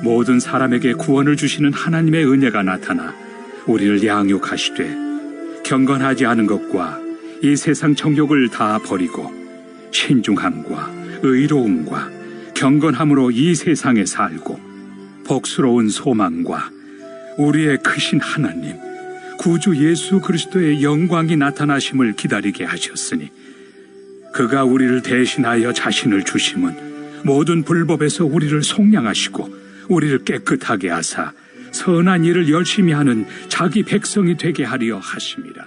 모든 사람에게 구원을 주시는 하나님의 은혜가 나타나 우리를 양육하시되 경건하지 않은 것과 이 세상 정욕을 다 버리고 신중함과 의로움과 경건함으로 이 세상에 살고 복스러운 소망과 우리의 크신 하나님 구주 예수 그리스도의 영광이 나타나심을 기다리게 하셨으니 그가 우리를 대신하여 자신을 주심은 모든 불법에서 우리를 속량하시고 우리를 깨끗하게 하사 선한 일을 열심히 하는 자기 백성이 되게 하려 하심이라.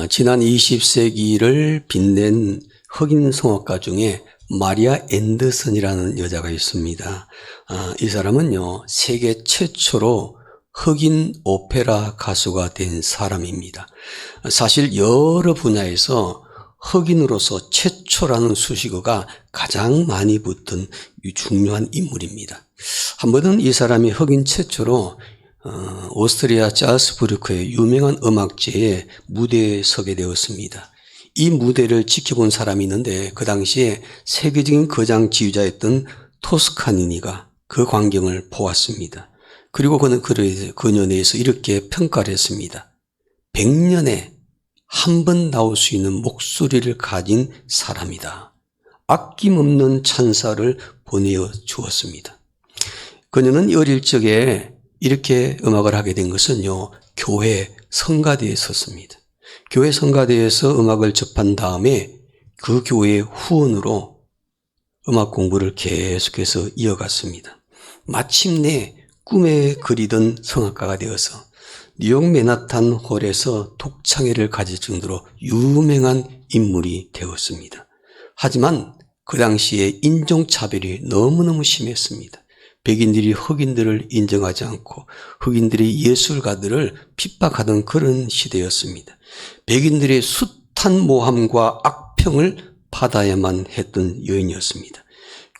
지난 20세기를 빛낸 흑인 성악가 중에 마리아 앤더슨이라는 여자가 있습니다. 이 사람은요, 세계 최초로 흑인 오페라 가수가 된 사람입니다. 사실 여러 분야에서 흑인으로서 최초라는 수식어가 가장 많이 붙은 중요한 인물입니다. 한 번은 이 사람이 흑인 최초로 오스트리아 자스부르크의 유명한 음악제의 무대에 서게 되었습니다. 이 무대를 지켜본 사람이 있는데 그 당시에 세계적인 거장 지휘자였던 토스카니니가 그 광경을 보았습니다. 그리고 그는 그녀에 대해서 이렇게 평가를 했습니다. 100년에 한 번 나올 수 있는 목소리를 가진 사람이다. 아낌없는 찬사를 보내어 주었습니다. 그녀는 어릴 적에 이렇게 음악을 하게 된 것은요, 교회 성가대에 섰습니다. 교회 성가대에서 음악을 접한 다음에 그 교회의 후원으로 음악 공부를 계속해서 이어갔습니다. 마침내 꿈에 그리던 성악가가 되어서 뉴욕 맨하탄 홀에서 독창회를 가질 정도로 유명한 인물이 되었습니다. 하지만 그 당시에 인종차별이 너무너무 심했습니다. 백인들이 흑인들을 인정하지 않고 흑인들이 예술가들을 핍박하던 그런 시대였습니다. 백인들의 숱한 모함과 악평을 받아야만 했던 여인이었습니다.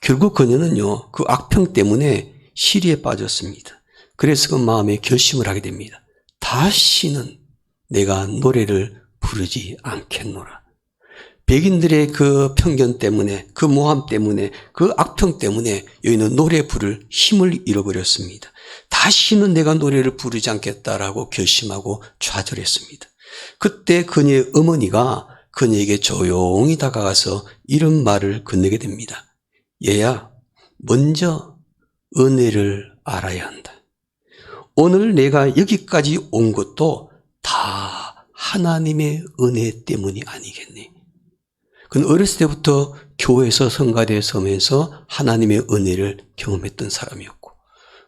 결국 그녀는요, 그 악평 때문에 시리에 빠졌습니다. 그래서 그 마음에 결심을 하게 됩니다. 다시는 내가 노래를 부르지 않겠노라. 백인들의 그 편견 때문에, 그 모함 때문에, 그 악평 때문에 여인은 노래 부를 힘을 잃어버렸습니다. 다시는 내가 노래를 부르지 않겠다라고 결심하고 좌절했습니다. 그때 그녀의 어머니가 그녀에게 조용히 다가가서 이런 말을 건네게 됩니다. 얘야, 먼저 은혜를 알아야 한다. 오늘 내가 여기까지 온 것도 다 하나님의 은혜 때문이 아니겠니? 그는 어렸을 때부터 교회에서 성가대에 서면서 하나님의 은혜를 경험했던 사람이었고,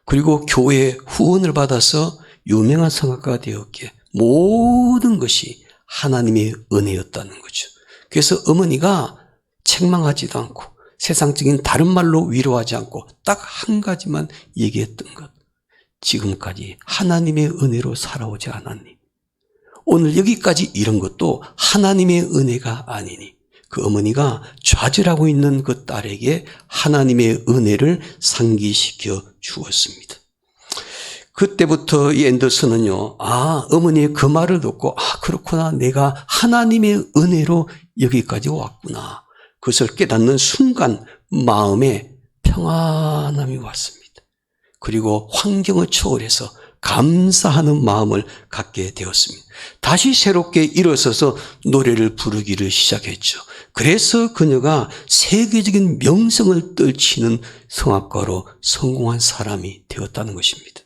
그리고 교회의 후원을 받아서 유명한 성악가가 되었기에 모든 것이 하나님의 은혜였다는 거죠. 그래서 어머니가 책망하지도 않고 세상적인 다른 말로 위로하지 않고 딱 한 가지만 얘기했던 것. 지금까지 하나님의 은혜로 살아오지 않았니? 오늘 여기까지 이런 것도 하나님의 은혜가 아니니? 그 어머니가 좌절하고 있는 그 딸에게 하나님의 은혜를 상기시켜 주었습니다. 그때부터 이 앤더슨은요, 어머니의 그 말을 듣고, 그렇구나. 내가 하나님의 은혜로 여기까지 왔구나. 그것을 깨닫는 순간 마음에 평안함이 왔습니다. 그리고 환경을 초월해서 감사하는 마음을 갖게 되었습니다. 다시 새롭게 일어서서 노래를 부르기를 시작했죠. 그래서 그녀가 세계적인 명성을 떨치는 성악가로 성공한 사람이 되었다는 것입니다.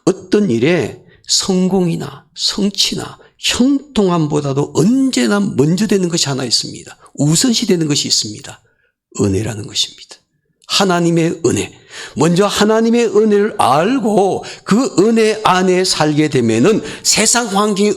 어떤 일에 성공이나 성취나 형통함보다도 언제나 먼저 되는 것이 하나 있습니다. 우선시 되는 것이 있습니다. 은혜라는 것입니다. 하나님의 은혜. 먼저 하나님의 은혜를 알고 그 은혜 안에 살게 되면은 세상 환경이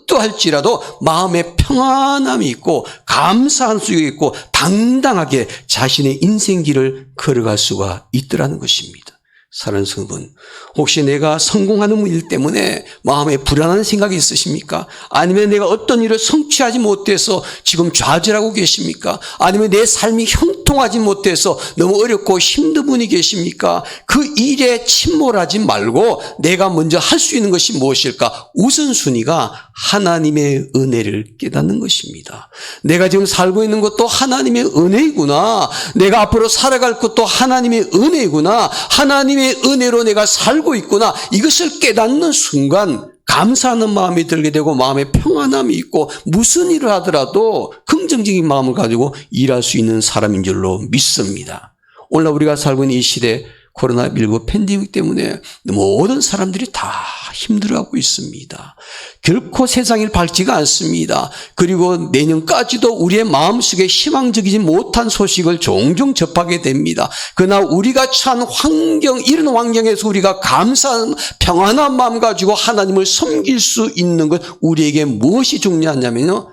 어떠할지라도 마음에 평안함이 있고 감사한 수가 있고 당당하게 자신의 인생길을 걸어갈 수가 있더라는 것입니다. 사랑하는 성분, 혹시 내가 성공하는 일 때문에 마음에 불안한 생각이 있으십니까? 아니면 내가 어떤 일을 성취하지 못해서 지금 좌절하고 계십니까? 아니면 내 삶이 형통하지 못해서 너무 어렵고 힘든 분이 계십니까? 그 일에 침몰하지 말고 내가 먼저 할 수 있는 것이 무엇일까? 우선순위가 하나님의 은혜를 깨닫는 것입니다. 내가 지금 살고 있는 것도 하나님의 은혜이구나. 내가 앞으로 살아갈 것도 하나님의 은혜이구나. 하나님의 하나님의 은혜로 내가 살고 있구나, 이것을 깨닫는 순간 감사하는 마음이 들게 되고 마음에 평안함이 있고 무슨 일을 하더라도 긍정적인 마음을 가지고 일할 수 있는 사람인 줄로 믿습니다. 오늘날 우리가 살고 있는 이 시대, 코로나19 팬데믹 때문에 모든 사람들이 다 힘들어하고 있습니다. 결코 세상이 밝지가 않습니다. 그리고 내년까지도 우리의 마음속에 희망적이지 못한 소식을 종종 접하게 됩니다. 그러나 우리가 처한 환경, 이런 환경에서 우리가 감사한 평안한 마음 가지고 하나님을 섬길 수 있는 것, 우리에게 무엇이 중요하냐면요,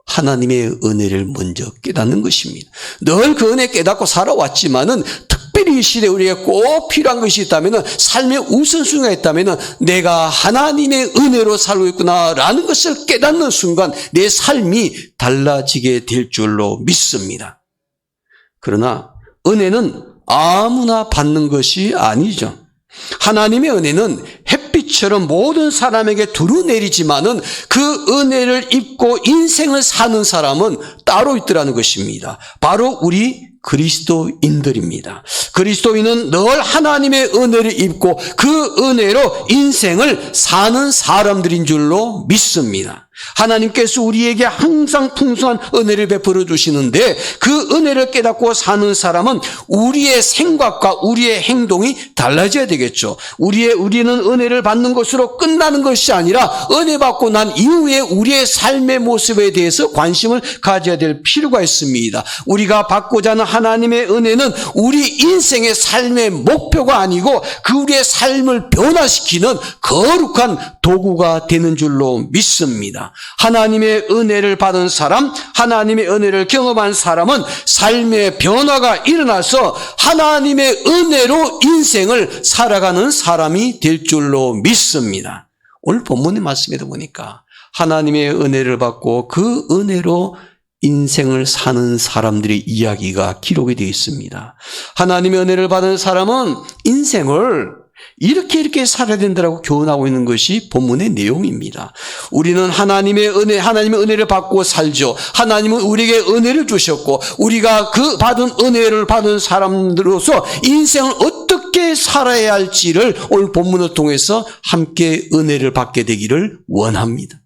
하나님의 은혜를 먼저 깨닫는 것입니다. 늘 그 은혜 깨닫고 살아왔지만은 특별히 이 시대에 우리에게 꼭 필요한 것이 있다면, 삶의 우선순위가 있다면 내가 하나님의 은혜로 살고 있구나라는 것을 깨닫는 순간 내 삶이 달라지게 될 줄로 믿습니다. 그러나 은혜는 아무나 받는 것이 아니죠. 하나님의 은혜는 햇빛처럼 모든 사람에게 두루 내리지만은 그 은혜를 입고 인생을 사는 사람은 따로 있더라는 것입니다. 바로 우리 그리스도인들입니다. 그리스도인은 늘 하나님의 은혜를 입고 그 은혜로 인생을 사는 사람들인 줄로 믿습니다. 하나님께서 우리에게 항상 풍성한 은혜를 베풀어 주시는데 그 은혜를 깨닫고 사는 사람은 우리의 생각과 우리의 행동이 달라져야 되겠죠. 우리는 은혜를 받는 것으로 끝나는 것이 아니라 은혜 받고 난 이후에 우리의 삶의 모습에 대해서 관심을 가져야 될 필요가 있습니다. 우리가 받고자 하는 하나님의 은혜는 우리 인생의 삶의 목표가 아니고 그 우리의 삶을 변화시키는 거룩한 도구가 되는 줄로 믿습니다. 하나님의 은혜를 받은 사람, 하나님의 은혜를 경험한 사람은 삶의 변화가 일어나서 하나님의 은혜로 인생을 살아가는 사람이 될 줄로 믿습니다. 오늘 본문의 말씀에도 보니까 하나님의 은혜를 받고 그 은혜로 인생을 사는 사람들의 이야기가 기록이 되어 있습니다. 하나님의 은혜를 받은 사람은 인생을 이렇게 살아야 된다고 교훈하고 있는 것이 본문의 내용입니다. 우리는 하나님의 은혜를 받고 살죠. 하나님은 우리에게 은혜를 주셨고 우리가 그 받은 은혜를 받은 사람들로서 인생을 어떻게 살아야 할지를 오늘 본문을 통해서 함께 은혜를 받게 되기를 원합니다.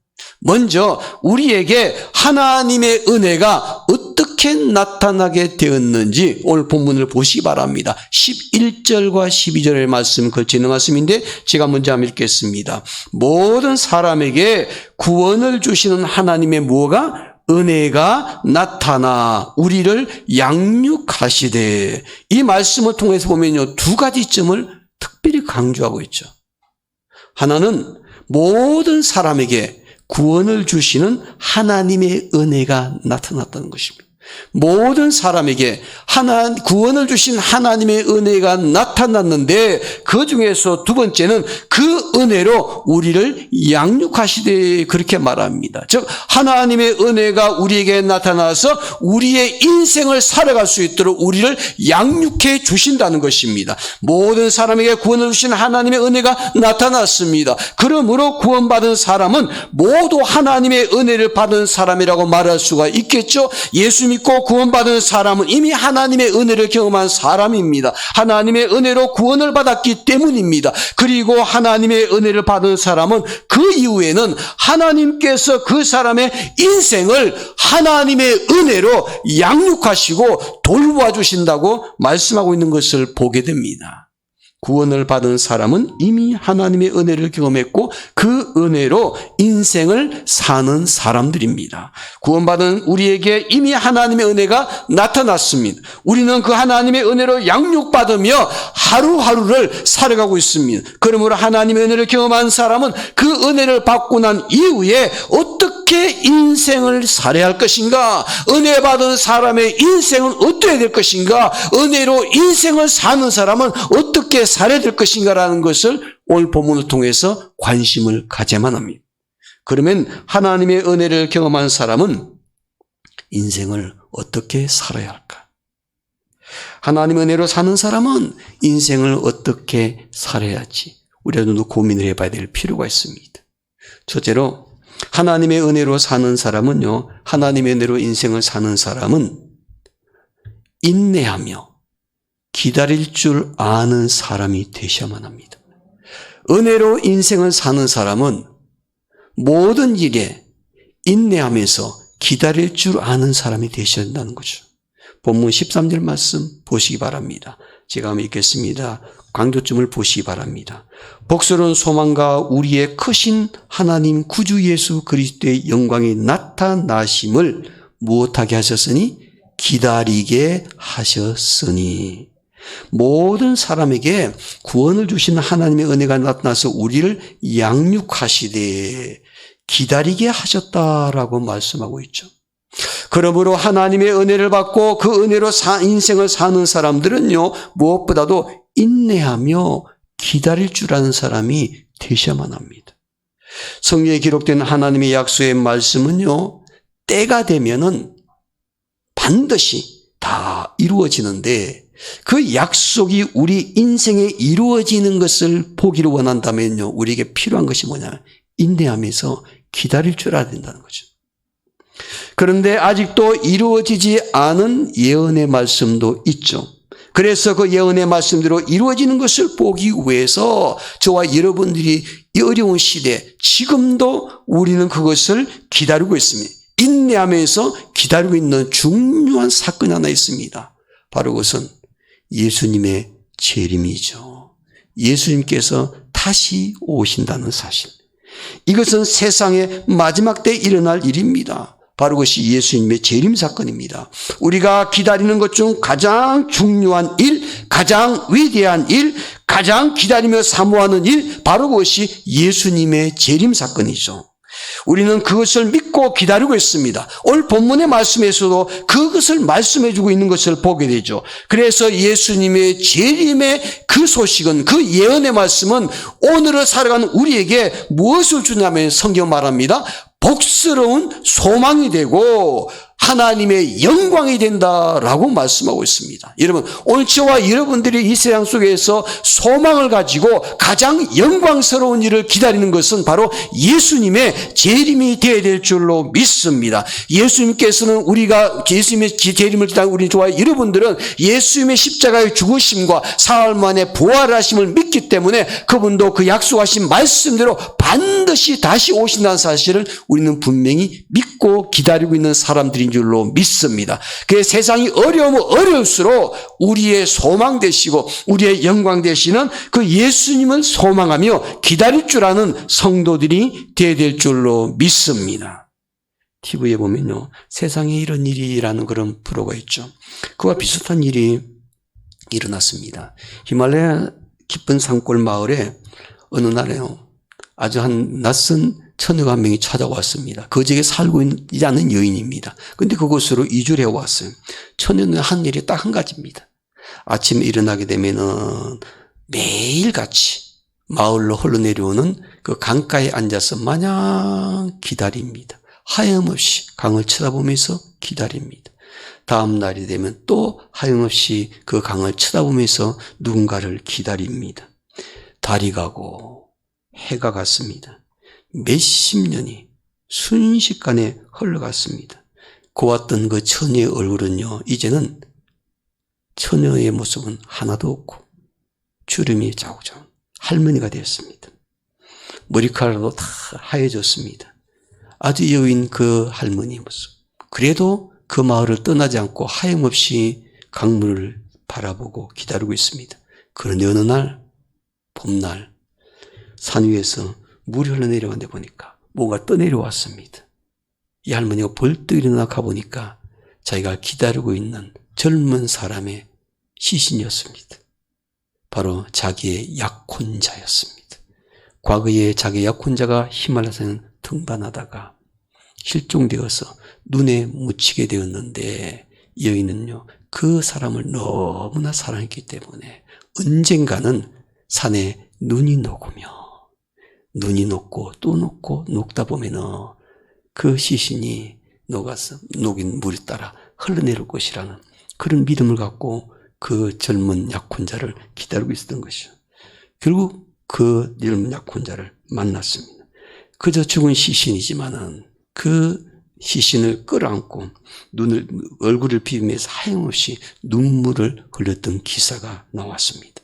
먼저 우리에게 하나님의 은혜가 어떻게 나타나게 되었는지 오늘 본문을 보시기 바랍니다. 11절과 12절의 말씀 걸치는 말씀인데 제가 먼저 한번 읽겠습니다. 모든 사람에게 구원을 주시는 하나님의 무엇가? 은혜가 나타나 우리를 양육하시되, 이 말씀을 통해서 보면요, 두 가지 점을 특별히 강조하고 있죠. 하나는 모든 사람에게 구원을 주시는 하나님의 은혜가 나타났다는 것입니다. 모든 사람에게 구원을 주신 하나님의 은혜가 나타났는데 그 중에서 두 번째는 그 은혜로 우리를 양육하시되, 그렇게 말합니다. 즉 하나님의 은혜가 우리에게 나타나서 우리의 인생을 살아갈 수 있도록 우리를 양육해 주신다는 것입니다. 모든 사람에게 구원을 주신 하나님의 은혜가 나타났습니다. 그러므로 구원받은 사람은 모두 하나님의 은혜를 받은 사람이라고 말할 수가 있겠죠. 예수 믿고 구원받은 사람은 이미 하나님의 은혜를 경험한 사람입니다. 하나님의 은혜로 구원을 받았기 때문입니다. 그리고 하나님의 은혜를 받은 사람은 그 이후에는 하나님께서 그 사람의 인생을 하나님의 은혜로 양육하시고 돌보아주신다고 말씀하고 있는 것을 보게 됩니다. 구원을 받은 사람은 이미 하나님의 은혜를 경험했고 그 은혜로 인생을 사는 사람들입니다. 구원받은 우리에게 이미 하나님의 은혜가 나타났습니다. 우리는 그 하나님의 은혜로 양육받으며 하루하루를 살아가고 있습니다. 그러므로 하나님의 은혜를 경험한 사람은 그 은혜를 받고 난 이후에 어떻게 인생을 살아야 할 것인가? 은혜 받은 사람의 인생은 어떻게 될 것인가? 은혜로 인생을 사는 사람은 어떻게 살아야 될 것인가라는 것을 오늘 본문을 통해서 관심을 가져야만 합니다. 그러면 하나님의 은혜를 경험한 사람은 인생을 어떻게 살아야 할까? 하나님의 은혜로 사는 사람은 인생을 어떻게 살아야 할지 우리가 고민을 해봐야 될 필요가 있습니다. 첫째로 하나님의 은혜로 사는 사람은요, 하나님의 은혜로 인생을 사는 사람은 인내하며 기다릴 줄 아는 사람이 되셔야만 합니다. 은혜로 인생을 사는 사람은 모든 일에 인내하면서 기다릴 줄 아는 사람이 되셔야 한다는 거죠. 본문 13절 말씀 보시기 바랍니다. 제가 한번 읽겠습니다. 강조점을 보시기 바랍니다. 복스러운 소망과 우리의 크신 하나님 구주 예수 그리스도의 영광이 나타나심을 무엇하게 하셨으니? 기다리게 하셨으니. 모든 사람에게 구원을 주시는 하나님의 은혜가 나타나서 우리를 양육하시되 기다리게 하셨다라고 말씀하고 있죠. 그러므로 하나님의 은혜를 받고 그 은혜로 인생을 사는 사람들은요, 무엇보다도 인내하며 기다릴 줄 아는 사람이 되셔야만 합니다. 성경에 기록된 하나님의 약속의 말씀은요, 때가 되면은 반드시 다 이루어지는데 그 약속이 우리 인생에 이루어지는 것을 보기를 원한다면요, 우리에게 필요한 것이 뭐냐? 인내하면서 기다릴 줄 알아야 된다는 거죠. 그런데 아직도 이루어지지 않은 예언의 말씀도 있죠. 그래서 그 예언의 말씀대로 이루어지는 것을 보기 위해서 저와 여러분들이 이 어려운 시대, 지금도 우리는 그것을 기다리고 있습니다. 인내하면서 기다리고 있는 중요한 사건이 하나 있습니다. 바로 그것은 예수님의 재림이죠. 예수님께서 다시 오신다는 사실. 이것은 세상의 마지막 때 일어날 일입니다. 바로 그것이 예수님의 재림 사건입니다. 우리가 기다리는 것 중 가장 중요한 일, 가장 위대한 일, 가장 기다리며 사모하는 일, 바로 그것이 예수님의 재림 사건이죠. 우리는 그것을 믿고 기다리고 있습니다. 오늘 본문의 말씀에서도 그것을 말씀해 주고 있는 것을 보게 되죠. 그래서 예수님의 재림의 그 소식은, 그 예언의 말씀은 오늘을 살아가는 우리에게 무엇을 주냐면 성경 말합니다. 복스러운 소망이 되고 하나님의 영광이 된다라고 말씀하고 있습니다. 여러분, 오늘 저와 여러분들이 이 세상 속에서 소망을 가지고 가장 영광스러운 일을 기다리는 것은 바로 예수님의 재림이 되어야 될 줄로 믿습니다. 예수님께서는 우리가 예수님의 재림을 기다리는 우리 저와 여러분들은 예수님의 십자가의 죽으심과 사흘 만에 부활하심을 믿기 때문에 그분도 그 약속하신 말씀대로 반드시 다시 오신다는 사실을 우리는 분명히 믿고 기다리고 있는 사람들인 줄로 믿습니다. 그 세상이 어려우면 어려울수록 우리의 소망 되시고 우리의 영광 되시는 그 예수님을 소망하며 기다릴 줄 아는 성도들이 되어야 될 줄로 믿습니다. TV에 보면요, 세상에 이런 일이라는 그런 프로가 있죠. 그와 비슷한 일이 일어났습니다. 히말라야 깊은 산골 마을에 어느 날에요, 아주 한 낯선 처녀가 한 명이 찾아왔습니다. 그 지역에 살고 있지 않은 여인입니다. 그런데 그곳으로 이주를 해왔어요. 처녀는 한 일이 딱 한 가지입니다. 아침에 일어나게 되면은 매일같이 마을로 흘러내려오는 그 강가에 앉아서 마냥 기다립니다. 하염없이 강을 쳐다보면서 기다립니다. 다음 날이 되면 또 하염없이 그 강을 쳐다보면서 누군가를 기다립니다. 달이 가고 해가 갔습니다. 몇십 년이 순식간에 흘러갔습니다. 고왔던 그 처녀의 얼굴은요, 이제는 처녀의 모습은 하나도 없고 주름이 자국자국 할머니가 되었습니다. 머리카락도 다 하얘졌습니다. 아주 여인 그 할머니 모습. 그래도 그 마을을 떠나지 않고 하염없이 강물을 바라보고 기다리고 있습니다. 그런데 어느 날, 봄날, 산 위에서 물이 흘러내려가는데 보니까 뭐가 떠내려왔습니다. 이 할머니가 벌떡 일어나 가보니까 자기가 기다리고 있는 젊은 사람의 시신이었습니다. 바로 자기의 약혼자였습니다. 과거에 자기의 약혼자가 히말라야산을 등반하다가 실종되어서 눈에 묻히게 되었는데 여인은요, 그 사람을 너무나 사랑했기 때문에 언젠가는 산에 눈이 녹으며 눈이 녹고 또 녹고 녹다 보면 그 시신이 녹아서 녹인 물이 따라 흘러내릴 것이라는 그런 믿음을 갖고 그 젊은 약혼자를 기다리고 있었던 것이죠. 결국 그 젊은 약혼자를 만났습니다. 그저 죽은 시신이지만은 그 시신을 끌어안고 얼굴을 비비면서 하염없이 눈물을 흘렸던 기사가 나왔습니다.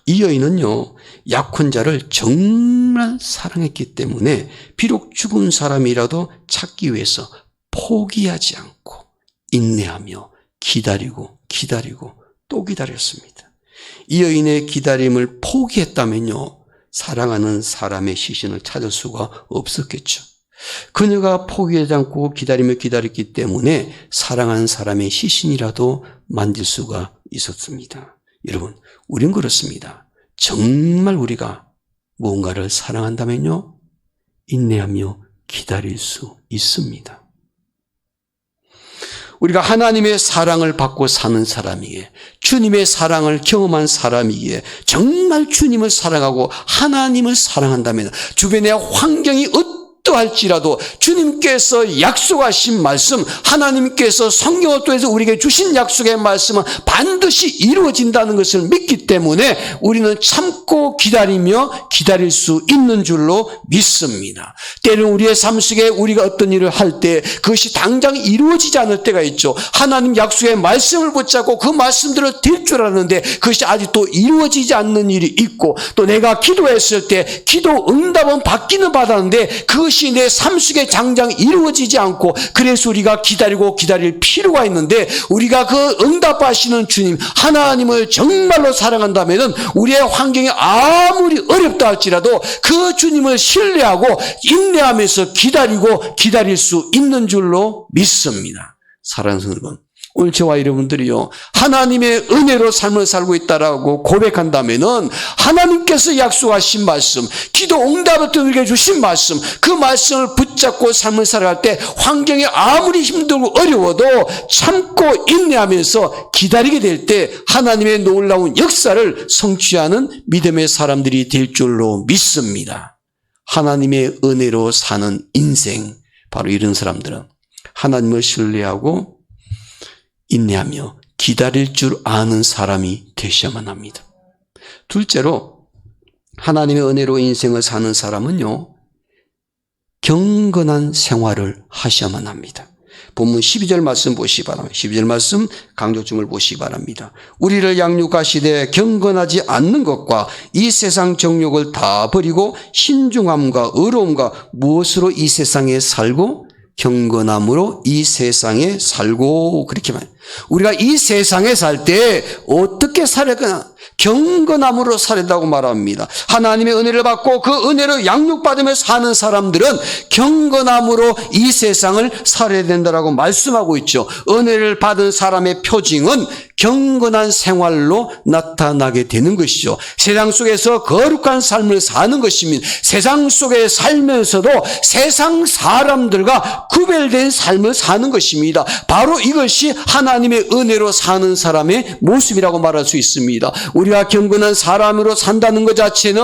이 여인은요, 약혼자를 정말 사랑했기 때문에 비록 죽은 사람이라도 찾기 위해서 포기하지 않고 인내하며 기다리고 또 기다렸습니다. 이 여인의 기다림을 포기했다면요, 사랑하는 사람의 시신을 찾을 수가 없었겠죠. 그녀가 포기하지 않고 기다렸기 때문에 사랑하는 사람의 시신이라도 만질 수가 있었습니다. 여러분, 우린 그렇습니다. 정말 우리가 무언가를 사랑한다면요, 인내하며 기다릴 수 있습니다. 우리가 하나님의 사랑을 받고 사는 사람이기에, 주님의 사랑을 경험한 사람이기에, 정말 주님을 사랑하고 하나님을 사랑한다면 주변의 환경이 어떠할지라도 주님께서 약속하신 말씀, 하나님께서 성경을 통해서 우리에게 주신 약속의 말씀은 반드시 이루어진다는 것을 믿기 때문에 우리는 참고 기다리며 기다릴 수 있는 줄로 믿습니다. 때로는 우리의 삶 속에 우리가 어떤 일을 할 때 그것이 당장 이루어지지 않을 때가 있죠. 하나님 약속의 말씀을 붙잡고 그 말씀대로 될 줄 알았는데 그것이 아직도 이루어지지 않는 일이 있고, 또 내가 기도했을 때 기도 응답은 받기는 받았는데 그것이 내 삶 속에 당장 이루어지지 않고, 그래서 우리가 기다릴 필요가 있는데, 우리가 그 응답하시는 주님 하나님을 정말로 사랑한다면 우리의 환경이 아무리 어렵다 할지라도 그 주님을 신뢰하고 인내하면서 기다릴 수 있는 줄로 믿습니다. 사랑하는 여러분, 오늘 저와 여러분들이요, 하나님의 은혜로 삶을 살고 있다라고 고백한다면은 하나님께서 약속하신 말씀, 기도 응답을 우리에게 주신 말씀, 그 말씀을 붙잡고 삶을 살아갈 때 환경이 아무리 힘들고 어려워도 참고 인내하면서 기다리게 될 때 하나님의 놀라운 역사를 성취하는 믿음의 사람들이 될 줄로 믿습니다. 하나님의 은혜로 사는 인생, 바로 이런 사람들은 하나님을 신뢰하고 인내하며 기다릴 줄 아는 사람이 되셔야만 합니다. 둘째로, 하나님의 은혜로 인생을 사는 사람은요, 경건한 생활을 하셔야만 합니다. 본문 12절 말씀 보시기 바랍니다. 12절 말씀 강조점을 보시기 바랍니다. 우리를 양육하시되 경건하지 않는 것과 이 세상 정욕을 다 버리고 신중함과 의로움과 무엇으로 이 세상에 살고 경건함으로 이 세상에 살고, 그렇게 말해요. 우리가 이 세상에 살 때 어떻게 살아야 경건함으로 살았다고 말합니다. 하나님의 은혜를 받고 그 은혜로 양육받으며 사는 사람들은 경건함으로 이 세상을 살아야 된다고 말씀하고 있죠. 은혜를 받은 사람의 표징은 경건한 생활로 나타나게 되는 것이죠. 세상 속에서 거룩한 삶을 사는 것입니다. 세상 속에 살면서도 세상 사람들과 구별된 삶을 사는 것입니다. 바로 이것이 하나님의 은혜로 사는 사람의 모습이라고 말할 수 있습니다. 우리가 경건한 사람으로 산다는 것 자체는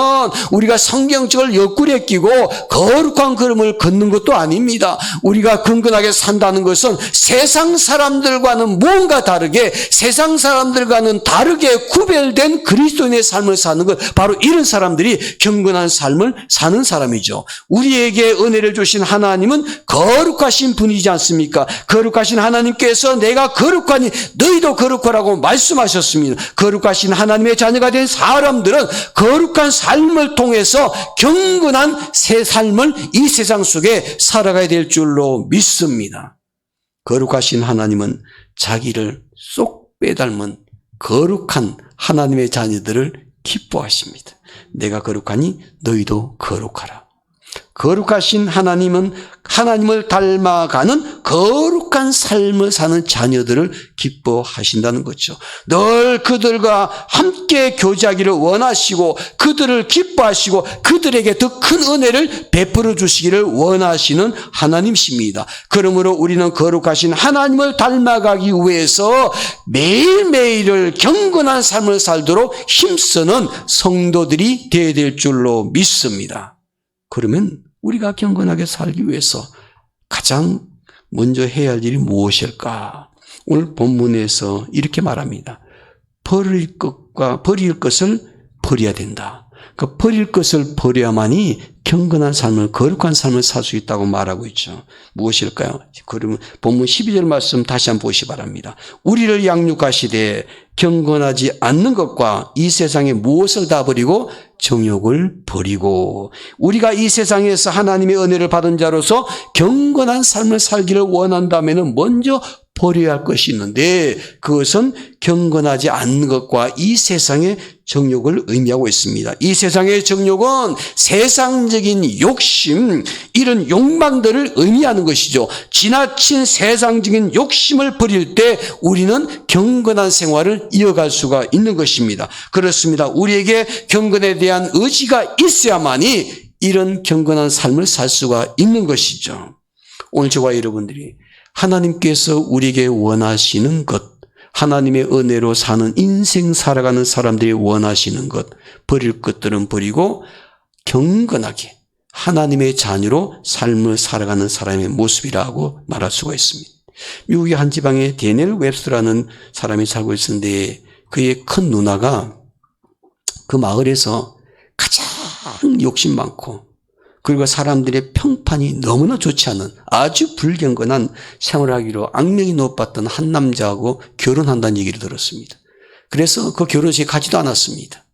우리가 성경적을 옆구리에 끼고 거룩한 걸음을 걷는 것도 아닙니다. 우리가 경건하게 산다는 것은 세상 사람들과는 뭔가 다르게, 세상 사람들과는 다르게 구별된 그리스도인의 삶을 사는 것, 바로 이런 사람들이 경건한 삶을 사는 사람이죠. 우리에게 은혜를 주신 하나님은 거룩하신 분이지 않습니까? 거룩하신 하나님께서 내가 거룩하니 너희도 거룩하라고 말씀하셨습니다. 거룩하신 하나님의 자녀가 된 사람들은 거룩한 삶을 통해서 경건한 새 삶을 이 세상 속에 살아가야 될 줄로 믿습니다. 거룩하신 하나님은 자기를 쏙 빼닮은 거룩한 하나님의 자녀들을 기뻐하십니다. 내가 거룩하니 너희도 거룩하라. 거룩하신 하나님은 하나님을 닮아가는 거룩한 삶을 사는 자녀들을 기뻐하신다는 거죠. 늘 그들과 함께 교제하기를 원하시고 그들을 기뻐하시고 그들에게 더 큰 은혜를 베풀어 주시기를 원하시는 하나님이십니다. 그러므로 우리는 거룩하신 하나님을 닮아가기 위해서 매일매일을 경건한 삶을 살도록 힘쓰는 성도들이 되어야 될 줄로 믿습니다. 그러면 우리가 경건하게 살기 위해서 가장 먼저 해야 할 일이 무엇일까? 오늘 본문에서 이렇게 말합니다. 버릴 것을 버려야 된다. 그 버릴 것을 버려야만이 경건한 삶을, 거룩한 삶을 살 수 있다고 말하고 있죠. 무엇일까요? 그러면 본문 12절 말씀 다시 한번 보시 바랍니다. 우리를 양육하시되 경건하지 않는 것과 이 세상에 무엇을 다 버리고 정욕을 버리고, 우리가 이 세상에서 하나님의 은혜를 받은 자로서 경건한 삶을 살기를 원한다면 먼저 버려야 할 것이 있는데, 그것은 경건하지 않는 것과 이 세상의 정욕을 의미하고 있습니다. 이 세상의 정욕은 세상적인 욕심, 이런 욕망들을 의미하는 것이죠. 지나친 세상적인 욕심을 버릴 때 우리는 경건한 생활을 이어갈 수가 있는 것입니다. 그렇습니다. 우리에게 경건에 대한 의지가 있어야만이 이런 경건한 삶을 살 수가 있는 것이죠. 오늘 저와 여러분들이 하나님께서 우리에게 원하시는 것, 하나님의 은혜로 사는 인생 살아가는 사람들이 원하시는 것, 버릴 것들은 버리고 경건하게 하나님의 자녀로 삶을 살아가는 사람의 모습이라고 말할 수가 있습니다. 미국의 한 지방에 데니엘 웹스터라는 사람이 살고 있었는데, 그의 큰 누나가 그 마을에서 가장 욕심 많고, 그리고 사람들의 평판이 너무나 좋지 않은 아주 불경건한 생활하기로 악명이 높았던 한 남자하고 결혼한다는 얘기를 들었습니다. 그래서 그 결혼식에 가지도 않았습니다.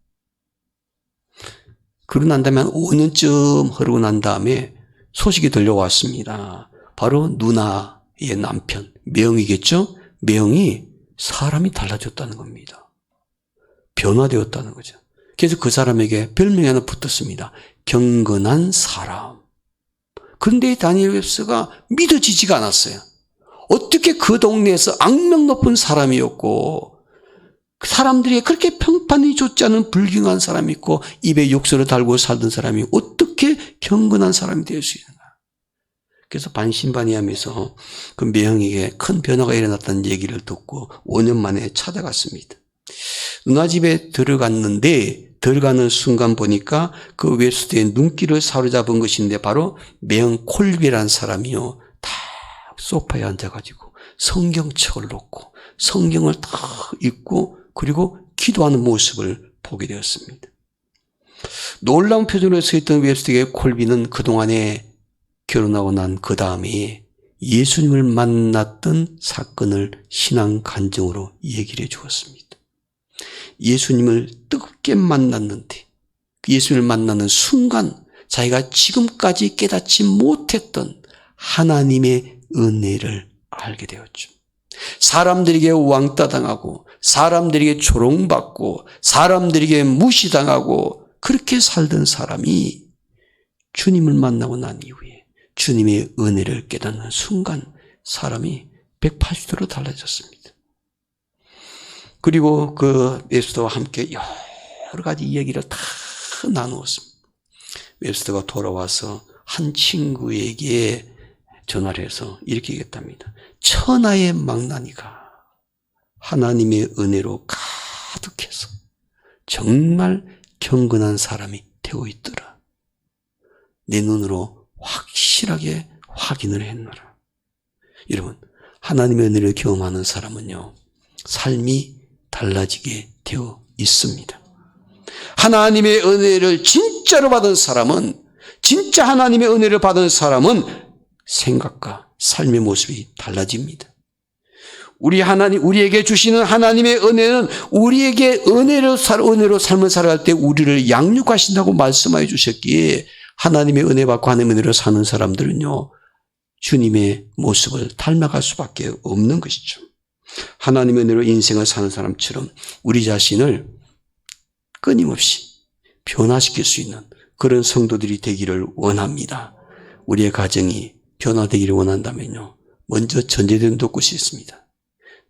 그러고 난 다음에 한 5년쯤 흐르고 난 다음에 소식이 들려왔습니다. 바로 누나의 남편, 매형이겠죠? 매형이 사람이 달라졌다는 겁니다. 변화되었다는 거죠. 그래서 그 사람에게 별명이 하나 붙었습니다. 경건한 사람. 그런데 다니엘 웹스가 믿어지지가 않았어요. 어떻게 그 동네에서 악명 높은 사람이었고, 사람들이 그렇게 평판이 좋지 않은 불경한 사람이 있고, 입에 욕설을 달고 살던 사람이 어떻게 경건한 사람이 될 수 있는가. 그래서 반신반의하면서 그 매형에게 큰 변화가 일어났다는 얘기를 듣고 5년 만에 찾아갔습니다. 누나 집에 들어가는 순간 보니까 그 웹스터의 눈길을 사로잡은 것인데, 바로 매형 콜비라는 사람이요, 딱 소파에 앉아가지고 성경책을 놓고 성경을 딱 읽고 그리고 기도하는 모습을 보게 되었습니다. 놀라운 표정으로 서 있던 웹스터의 콜비는 그동안에 결혼하고 난 그 다음에 예수님을 만났던 사건을 신앙 간증으로 얘기를 해 주었습니다. 예수님을 뜨겁게 만났는데, 예수님을 만나는 순간 자기가 지금까지 깨닫지 못했던 하나님의 은혜를 알게 되었죠. 사람들에게 왕따당하고, 사람들에게 조롱받고, 사람들에게 무시당하고, 그렇게 살던 사람이 주님을 만나고 난 이후에 주님의 은혜를 깨닫는 순간 사람이 180도로 달라졌습니다. 그리고 그 웹스터와 함께 여러 가지 얘기를 다 나누었습니다. 웹스터가 돌아와서 한 친구에게 전화를 해서 이렇게 얘기했답니다. 천하의 망나니가 하나님의 은혜로 가득해서 정말 경건한 사람이 되어 있더라. 내 눈으로 확실하게 확인을 했노라. 여러분, 하나님의 은혜를 경험하는 사람은요, 삶이 달라지게 되어 있습니다. 하나님의 은혜를 진짜로 받은 사람은, 진짜 하나님의 은혜를 받은 사람은 생각과 삶의 모습이 달라집니다. 우리에게 주시는 하나님의 은혜는 우리에게 은혜로 삶을 살아갈 때 우리를 양육하신다고 말씀해 주셨기에, 하나님의 은혜 받고 하나님의 은혜로 사는 사람들은요, 주님의 모습을 닮아갈 수밖에 없는 것이죠. 하나님의 은혜로 인생을 사는 사람처럼 우리 자신을 끊임없이 변화시킬 수 있는 그런 성도들이 되기를 원합니다. 우리의 가정이 변화되기를 원한다면요, 먼저 전제된 것이 있습니다.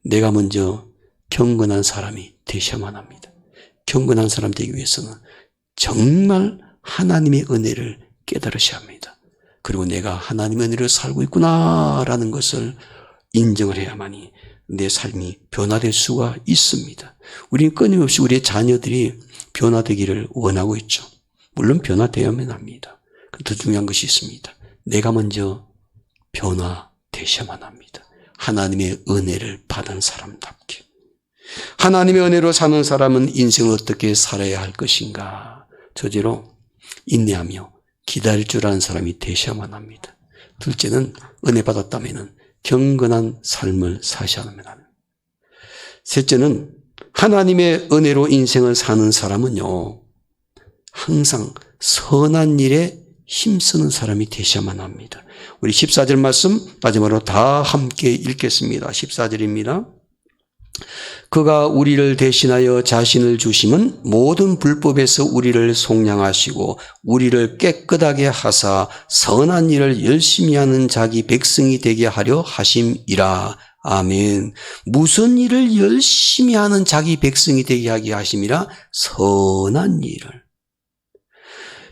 내가 먼저 경건한 사람이 되셔야만 합니다. 경건한 사람 되기 위해서는 정말 하나님의 은혜를 깨달으셔야 합니다. 그리고 내가 하나님의 은혜를 살고 있구나라는 것을 인정을 해야만이 내 삶이 변화될 수가 있습니다. 우리는 끊임없이 우리의 자녀들이 변화되기를 원하고 있죠. 물론 변화되어야만 합니다. 더 중요한 것이 있습니다. 내가 먼저 변화되셔야만 합니다. 하나님의 은혜를 받은 사람답게. 하나님의 은혜로 사는 사람은 인생을 어떻게 살아야 할 것인가? 저제로 인내하며 기다릴 줄 아는 사람이 되셔야만 합니다. 둘째는 은혜 받았다면 경건한 삶을 사셔야만 합니다. 셋째는 하나님의 은혜로 인생을 사는 사람은요, 항상 선한 일에 힘쓰는 사람이 되셔야만 합니다. 우리 14절 말씀 마지막으로 다 함께 읽겠습니다. 14절입니다. 그가 우리를 대신하여 자신을 주심은 모든 불법에서 우리를 속량하시고 우리를 깨끗하게 하사 선한 일을 열심히 하는 자기 백성이 되게 하려 하심이라. 아멘. 무슨 일을 열심히 하는 자기 백성이 되게 하게 하심이라? 선한 일을.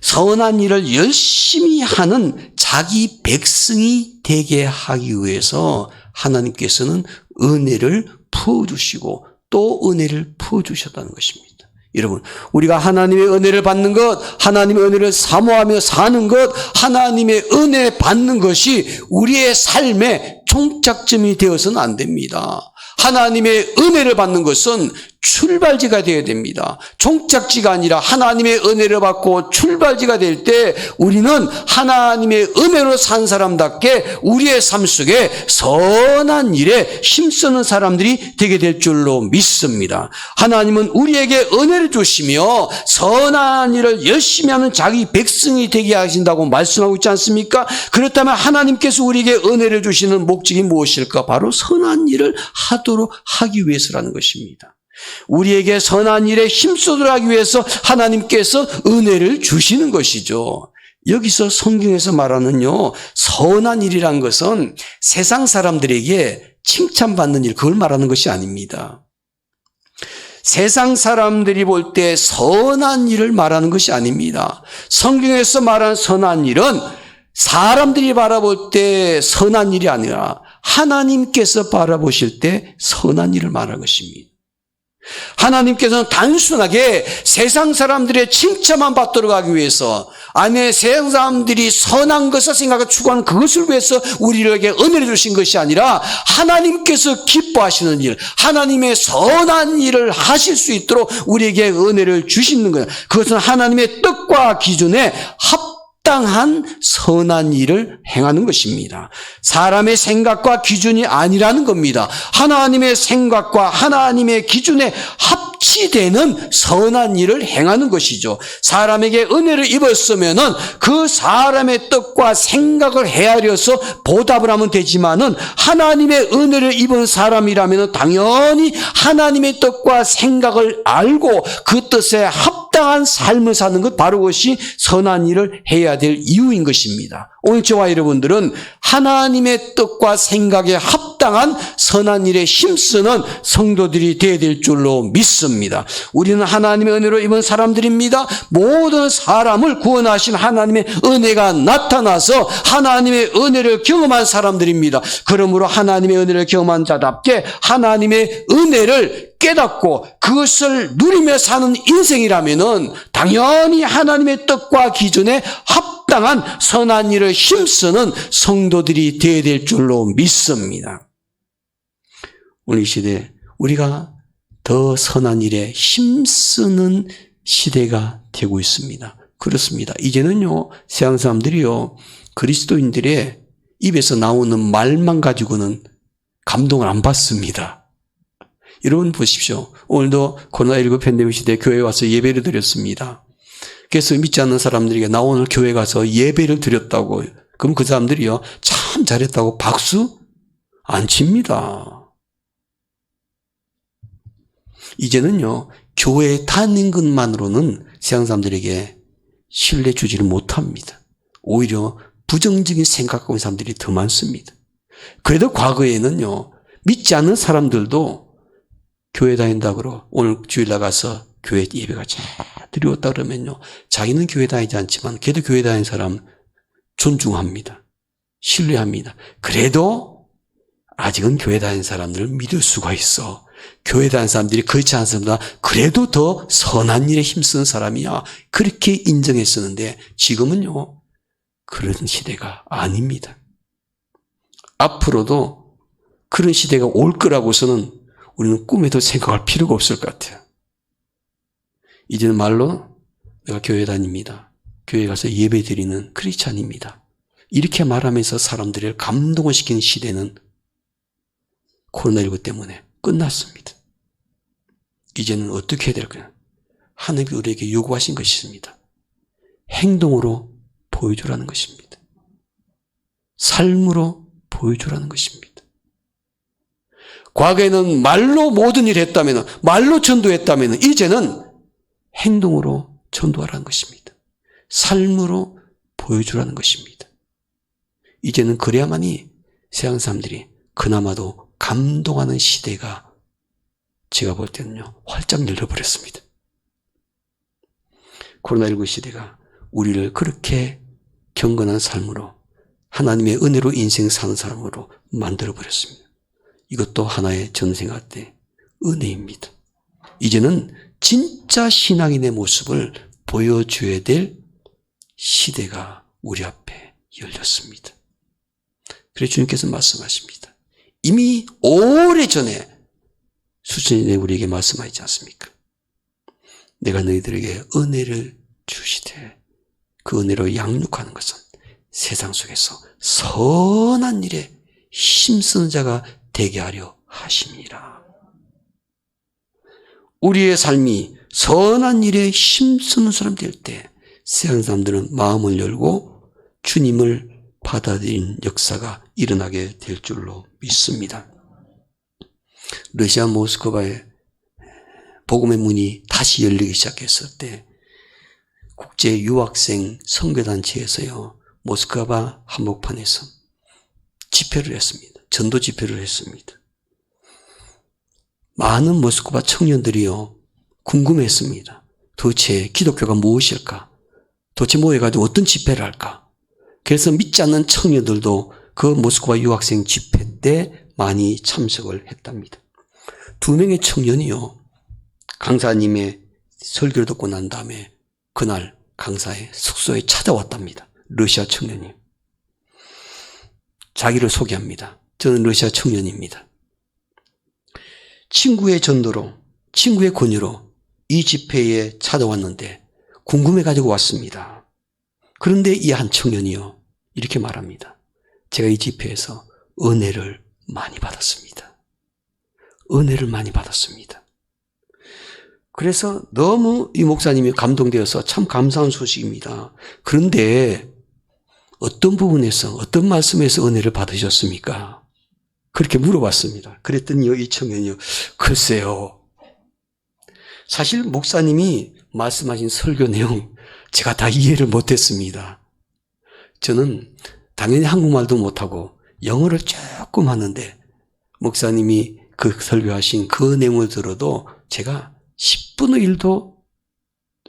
선한 일을 열심히 하는 자기 백성이 되게 하기 위해서 하나님께서는 은혜를 부어주시고 또 은혜를 부어주셨다는 것입니다. 여러분, 우리가 하나님의 은혜를 받는 것, 하나님의 은혜를 사모하며 사는 것, 하나님의 은혜 받는 것이 우리의 삶의 종착점이 되어서는 안 됩니다. 하나님의 은혜를 받는 것은 출발지가 되어야 됩니다. 종착지가 아니라 하나님의 은혜를 받고 출발지가 될 때 우리는 하나님의 은혜로 산 사람답게 우리의 삶 속에 선한 일에 힘쓰는 사람들이 되게 될 줄로 믿습니다. 하나님은 우리에게 은혜를 주시며 선한 일을 열심히 하는 자기 백성이 되게 하신다고 말씀하고 있지 않습니까? 그렇다면 하나님께서 우리에게 은혜를 주시는 목적이 무엇일까? 바로 선한 일을 하도록 하기 위해서라는 것입니다. 우리에게 선한 일에 힘쓰도록 하기 위해서 하나님께서 은혜를 주시는 것이죠. 여기서 성경에서 말하는요, 선한 일이란 것은 세상 사람들에게 칭찬받는 일, 그걸 말하는 것이 아닙니다. 세상 사람들이 볼 때 선한 일을 말하는 것이 아닙니다. 성경에서 말하는 선한 일은 사람들이 바라볼 때 선한 일이 아니라 하나님께서 바라보실 때 선한 일을 말하는 것입니다. 하나님께서는 단순하게 세상 사람들의 칭찬만 받도록 하기 위해서, 아니 세상 사람들이 선한 것을 생각하고 추구하는 그것을 위해서 우리에게 은혜를 주신 것이 아니라 하나님께서 기뻐하시는 일, 하나님의 선한 일을 하실 수 있도록 우리에게 은혜를 주시는 거예요. 그것은 하나님의 뜻과 기준에 합당한 선한 일을 행하는 것입니다. 사람의 생각과 기준이 아니라는 겁니다. 하나님의 생각과 하나님의 기준에 합치되는 선한 일을 행하는 것이죠. 사람에게 은혜를 입었으면은 그 사람의 뜻과 생각을 헤아려서 보답을 하면 되지만은 하나님의 은혜를 입은 사람이라면 당연히 하나님의 뜻과 생각을 알고 그 뜻에 합당한 삶을 사는 것, 바로 그것이 선한 일을 해야 될 이유인 것입니다. 오늘 저와 여러분들은 하나님의 뜻과 생각에 합당한 선한 일에 힘쓰는 성도들이 되어야 될 줄로 믿습니다. 우리는 하나님의 은혜로 입은 사람들입니다. 모든 사람을 구원하신 하나님의 은혜가 나타나서 하나님의 은혜를 경험한 사람들입니다. 그러므로 하나님의 은혜를 경험한 자답게 하나님의 은혜를 깨닫고 그것을 누리며 사는 인생이라면은 당연히 하나님의 뜻과 기준에 합당한 선한 일을 힘쓰는 성도들이 되어야 될 줄로 믿습니다. 오늘 이 시대에 우리가 더 선한 일에 힘쓰는 시대가 되고 있습니다. 그렇습니다. 이제는요, 세상 사람들이요, 그리스도인들의 입에서 나오는 말만 가지고는 감동을 안 받습니다. 여러분 보십시오. 오늘도 코로나19 팬데믹 시대에 교회에 와서 예배를 드렸습니다. 그래서 믿지 않는 사람들에게 나 오늘 교회 가서 예배를 드렸다고, 그럼 그 사람들이요, 참 잘했다고 박수 안 칩니다. 이제는요, 교회에 다니는 것만으로는 세상 사람들에게 신뢰 주지를 못합니다. 오히려 부정적인 생각하고 있는 사람들이 더 많습니다. 그래도 과거에는요, 믿지 않는 사람들도 교회 다닌다고 오늘 주일 나가서 교회 예배가 잘 드리웠다 그러면요, 자기는 교회 다니지 않지만 그래도 교회 다니는 사람 존중합니다. 신뢰합니다. 그래도 아직은 교회 다니는 사람들을 믿을 수가 있어. 교회 다니는 사람들이 그렇지 않습니다. 그래도 더 선한 일에 힘쓰는 사람이야. 그렇게 인정했었는데 지금은요, 그런 시대가 아닙니다. 앞으로도 그런 시대가 올 거라고서는 우리는 꿈에도 생각할 필요가 없을 것 같아요. 이제는 말로 내가 교회 다닙니다. 교회 가서 예배 드리는 크리스찬입니다. 이렇게 말하면서 사람들을 감동을 시키는 시대는 코로나19 때문에 끝났습니다. 이제는 어떻게 해야 될까요? 하나님이 우리에게 요구하신 것이 있습니다. 행동으로 보여주라는 것입니다. 삶으로 보여주라는 것입니다. 과거에는 말로 모든 일을 했다면, 말로 전도했다면 이제는 행동으로 전도하라는 것입니다. 삶으로 보여주라는 것입니다. 이제는 그래야만이 세상 사람들이 그나마도 감동하는 시대가 제가 볼 때는요, 활짝 열려버렸습니다. 코로나19 시대가 우리를 그렇게 경건한 삶으로, 하나님의 은혜로 인생 사는 사람으로 만들어버렸습니다. 이것도 하나의 전생활 때 은혜입니다. 이제는 진짜 신앙인의 모습을 보여줘야 될 시대가 우리 앞에 열렸습니다. 그래서 주님께서 말씀하십니다. 이미 오래전에 수천년에 우리에게 말씀하지 않습니까? 내가 너희들에게 은혜를 주시되 그 은혜로 양육하는 것은 세상 속에서 선한 일에 힘쓰는 자가 되게 하려 하심이라. 우리의 삶이 선한 일에 힘쓰는 사람 될 때 세상 사람들은 마음을 열고 주님을 받아들인 역사가 일어나게 될 줄로 믿습니다. 러시아 모스크바에 복음의 문이 다시 열리기 시작했을 때 국제 유학생 선교단체에서요, 모스크바 한복판에서 집회를 했습니다. 전도 집회를 했습니다. 많은 모스크바 청년들이요, 궁금했습니다. 도대체 기독교가 무엇일까? 도대체 모여가지고 어떤 집회를 할까? 그래서 믿지 않는 청년들도 그 모스크바 유학생 집회 때 많이 참석을 했답니다. 2명의 청년이요, 강사님의 설교를 듣고 난 다음에 그날 강사의 숙소에 찾아왔답니다. 러시아 청년이. 자기를 소개합니다. 저는 러시아 청년입니다. 친구의 전도로, 친구의 권유로 이 집회에 찾아왔는데 궁금해가지고 왔습니다. 그런데 이 한 청년이요, 이렇게 말합니다. 제가 이 집회에서 은혜를 많이 받았습니다. 은혜를 많이 받았습니다. 그래서 너무 이 목사님이 감동되어서 참 감사한 소식입니다. 그런데 어떤 부분에서, 어떤 말씀에서 은혜를 받으셨습니까? 그렇게 물어봤습니다. 그랬더니 이 청년이요, 글쎄요. 사실 목사님이 말씀하신 설교 내용 제가 다 이해를 못했습니다. 저는 당연히 한국말도 못하고 영어를 조금 하는데 목사님이 그 설교하신 그 내용을 들어도 제가 10분의 1도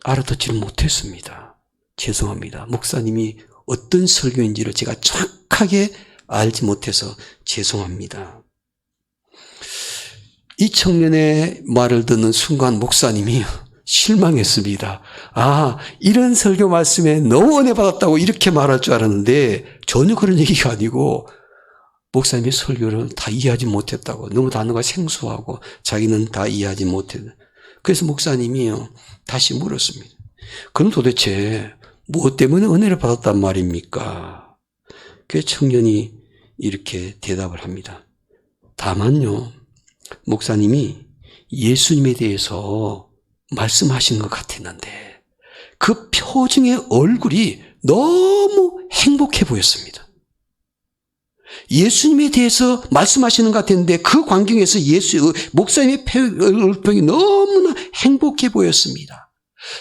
알아듣지를 못했습니다. 죄송합니다. 목사님이 어떤 설교인지를 제가 정확하게 알지 못해서 죄송합니다. 이 청년의 말을 듣는 순간 목사님이 실망했습니다. 아, 이런 설교 말씀에 너무 은혜 받았다고 이렇게 말할 줄 알았는데 전혀 그런 얘기가 아니고 목사님의 설교를 다 이해하지 못했다고, 너무 단어가 생소하고 자기는 다 이해하지 못했다. 그래서 목사님이요, 다시 물었습니다. 그럼 도대체 무엇 때문에 은혜를 받았단 말입니까? 그 청년이 이렇게 대답을 합니다. 다만요, 목사님이 예수님에 대해서 말씀하시는 것 같았는데 그 표정의 얼굴이 너무 행복해 보였습니다. 예수님에 대해서 말씀하시는 것 같았는데 그 광경에서 목사님의 얼굴이 너무나 행복해 보였습니다.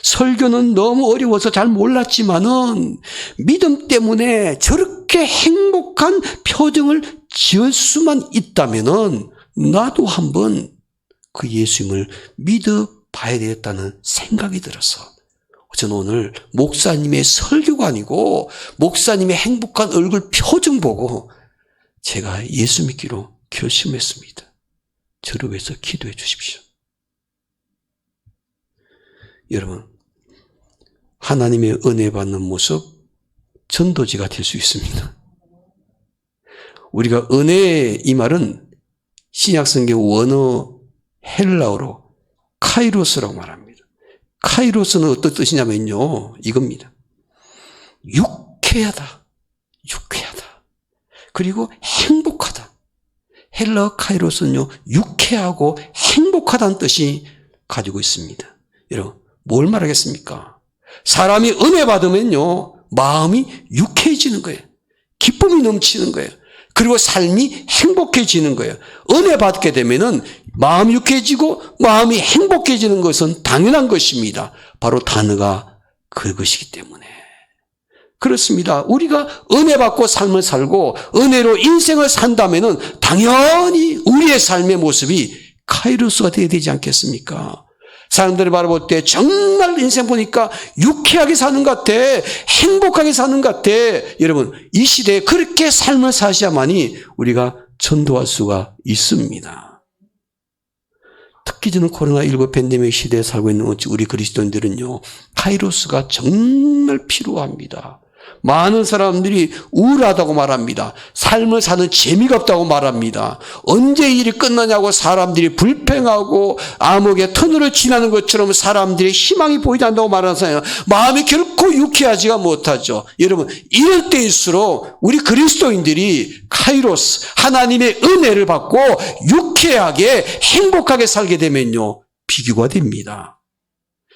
설교는 너무 어려워서 잘 몰랐지만은 믿음 때문에 저렇게 행복한 표정을 지을 수만 있다면은 나도 한번 그 예수님을 믿어봐야 되겠다는 생각이 들어서 저는 오늘 목사님의 설교가 아니고 목사님의 행복한 얼굴 표정 보고 제가 예수 믿기로 결심했습니다. 저를 위해서 기도해 주십시오. 여러분, 하나님의 은혜 받는 모습 전도지가 될 수 있습니다. 우리가 은혜, 이 말은 신약성경 원어 헬라어로 카이로스라고 말합니다. 카이로스는 어떤 뜻이냐면요, 이겁니다. 유쾌하다. 그리고 행복하다. 헬러 카이로스는요, 유쾌하고 행복하다는 뜻이 가지고 있습니다. 여러분, 뭘 말하겠습니까? 사람이 은혜 받으면요, 마음이 유쾌해지는 거예요. 기쁨이 넘치는 거예요. 그리고 삶이 행복해지는 거예요. 은혜 받게 되면은 마음이 유쾌해지고 마음이 행복해지는 것은 당연한 것입니다. 바로 단어가 그것이기 때문에. 그렇습니다. 우리가 은혜 받고 삶을 살고 은혜로 인생을 산다면은 당연히 우리의 삶의 모습이 카이로스가 되어야 되지 않겠습니까? 사람들이 바라볼 때 정말 인생 보니까 유쾌하게 사는 것 같아, 행복하게 사는 것 같아. 여러분, 이 시대에 그렇게 삶을 사셔야만이 우리가 전도할 수가 있습니다. 특히 저는 코로나19 팬데믹 시대에 살고 있는 우리 그리스도인들은요, 카이로스가 정말 필요합니다. 많은 사람들이 우울하다고 말합니다. 삶을 사는 재미가 없다고 말합니다. 언제 일이 끝나냐고 사람들이 불평하고 암흑의 터널을 지나는 것처럼 사람들의 희망이 보이지 않는다고 말하는 사람이 마음이 결코 유쾌하지가 못하죠. 여러분, 이럴 때일수록 우리 그리스도인들이 카이로스, 하나님의 은혜를 받고 유쾌하게 행복하게 살게 되면요, 비교가 됩니다.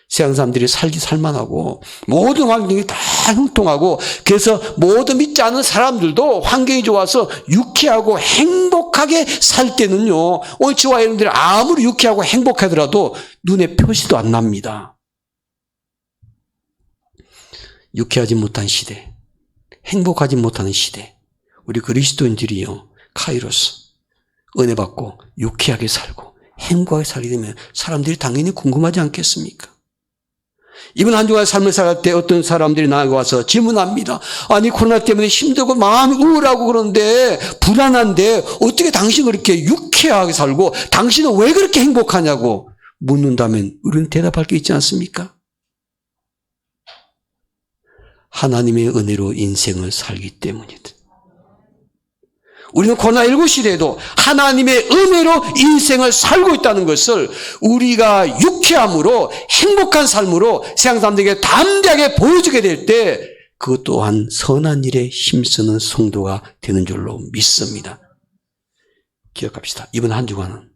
세상 사람들이 살만하고 모든 환경이 다 형통하고 그래서 모든 믿지 않은 사람들도 환경이 좋아서 유쾌하고 행복하게 살 때는요, 오늘 저와 여러분들이 아무리 유쾌하고 행복하더라도 눈에 표시도 안 납니다. 유쾌하지 못한 시대, 행복하지 못하는 시대, 우리 그리스도인들이요, 카이로스, 은혜 받고 유쾌하게 살고 행복하게 살게 되면 사람들이 당연히 궁금하지 않겠습니까? 이번 한 주간 삶을 살할 때 어떤 사람들이 나에게 와서 질문합니다. 아니, 코로나 때문에 힘들고 마음이 우울하고 그런데 불안한데 어떻게 당신은 그렇게 유쾌하게 살고 당신은 왜 그렇게 행복하냐고 묻는다면 우리는 대답할 게 있지 않습니까? 하나님의 은혜로 인생을 살기 때문이다. 우리는 코로나19 시대에도 하나님의 은혜로 인생을 살고 있다는 것을 우리가 유쾌함으로 행복한 삶으로 세상 사람들에게 담대하게 보여주게 될 때 그것 또한 선한 일에 힘쓰는 성도가 되는 줄로 믿습니다. 기억합시다. 이번 한 주간은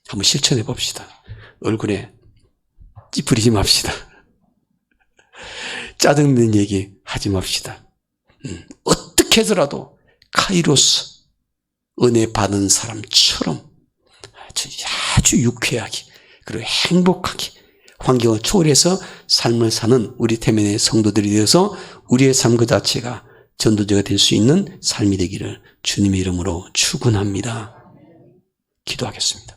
한번 실천해 봅시다. 얼굴에 찌푸리지 맙시다. 짜증내는 얘기 하지 맙시다. 어떻게 해서라도 카이로스, 은혜 받은 사람처럼 아주 유쾌하게 그리고 행복하게 환경을 초월해서 삶을 사는 우리 태면의 성도들이 되어서 우리의 삶 그 자체가 전도자가 될 수 있는 삶이 되기를 주님의 이름으로 축원합니다. 기도하겠습니다.